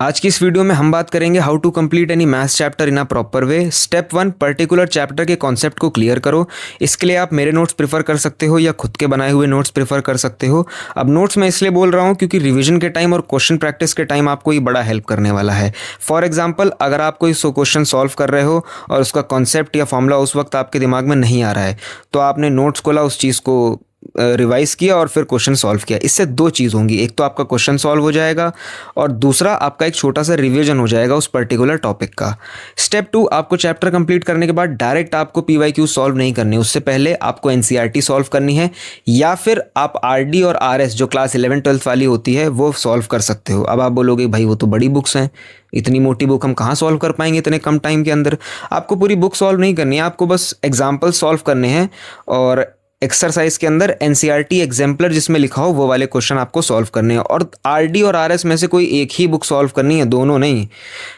आज की इस वीडियो में हम बात करेंगे how to complete any maths chapter in a proper way. Step 1, particular chapter के कॉन्सेप्ट को क्लियर करो। इसके लिए आप मेरे नोट्स प्रेफर कर सकते हो या खुद के बनाए हुए नोट्स प्रेफर कर सकते हो। अब नोट्स मैं इसलिए बोल रहा हूँ क्योंकि रिवीजन के टाइम और क्वेश्चन प्रैक्टिस के टाइम आपको ये बड़ा हेल्प करने वाला है। फॉर एग्जाम्पल, अगर आप कोई क्वेश्चन सॉल्व कर रहे हो और उसका कॉन्सेप्ट या फॉर्मूला उस वक्त आपके दिमाग में नहीं आ रहा है, तो आपने नोट्स खोला, उस चीज़ को रिवाइज किया और फिर क्वेश्चन सॉल्व किया। इससे दो चीज़ होंगी, एक तो आपका क्वेश्चन सॉल्व हो जाएगा और दूसरा आपका एक छोटा सा रिवीजन हो जाएगा उस पर्टिकुलर टॉपिक का। स्टेप 2, आपको चैप्टर कंप्लीट करने के बाद डायरेक्ट आपको पीवाईक्यू सॉल्व नहीं करनी, उससे पहले आपको एनसीईआरटी सॉल्व करनी है या फिर आप आरडी और आरएस जो क्लास 11-12 वाली होती है वो सॉल्व कर सकते हो। अब आप बोलोगे भाई वो तो बड़ी बुक्स हैं, इतनी मोटी बुक हम कहाँ सॉल्व कर पाएंगे इतने कम टाइम के अंदर। आपको पूरी बुक सॉल्व नहीं करनी है, आपको बस एग्जाम्पल सॉल्व करने हैं और एक्सरसाइज के अंदर एनसीईआरटी एग्जाम्पलर जिसमें लिखा हो वो वाले क्वेश्चन आपको सॉल्व करने हैं और आरडी और आरएस में से कोई एक ही बुक सॉल्व करनी है, दोनों नहीं।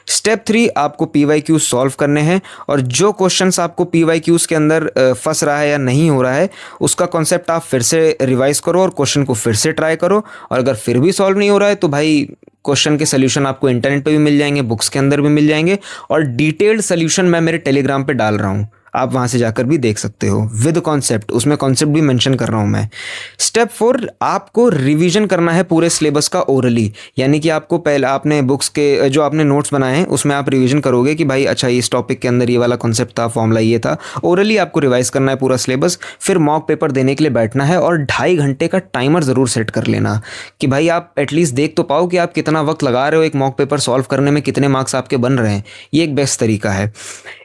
स्टेप 3, आपको पीवाईक्यूज सॉल्व करने हैं और जो क्वेश्चंस आपको पीवाईक्यूज के अंदर फंस रहा है या नहीं हो रहा है उसका कॉन्सेप्ट आप फिर से रिवाइज करो और क्वेश्चन को फिर से ट्राई करो। और अगर फिर भी सॉल्व नहीं हो रहा है तो भाई क्वेश्चन के सोल्यूशन आपको इंटरनेट पे भी मिल जाएंगे, बुक्स के अंदर भी मिल जाएंगे और डिटेल्ड सोल्यूशन मैं मेरे टेलीग्राम पे डाल रहा हूँ, आप वहाँ से जाकर भी देख सकते हो विद कॉन्सेप्ट, उसमें कॉन्सेप्ट भी मेंशन कर रहा हूँ मैं। स्टेप 4, आपको रिवीजन करना है पूरे सिलेबस का ओरली, यानी कि आपको पहले आपने बुक्स के जो आपने नोट्स बनाए हैं उसमें आप रिवीजन करोगे कि भाई अच्छा इस टॉपिक के अंदर ये वाला कॉन्सेप्ट था, फॉर्मूला ये था। ओरली आपको रिवाइज करना है पूरा सिलेबस, फिर मॉक पेपर देने के लिए बैठना है और 2.5 घंटे का टाइमर ज़रूर सेट कर लेना कि भाई आप एटलीस्ट देख तो पाओ कि आप कितना वक्त लगा रहे हो एक मॉक पेपर सॉल्व करने में, कितने मार्क्स आपके बन रहे हैं। ये एक बेस्ट तरीका है।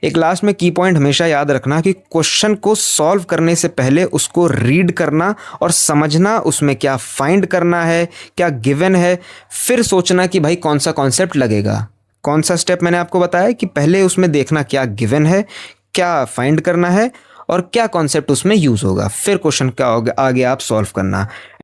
एक लास्ट में की पॉइंट हमेशा याद रखना कि क्वेश्चन को सॉल्व करने से पहले उसको रीड करना और समझना उसमें क्या फाइंड करना है, क्या गिवन है, फिर सोचना कि भाई कौन सा कॉन्सेप्ट लगेगा। कौन सा स्टेप मैंने आपको बताया कि पहले उसमें देखना क्या गिवन है, क्या फाइंड करना है और क्या कॉन्सेप्ट उसमें यूज होगा, फिर क्वेश्चन का आगे आप सॉल्व करना।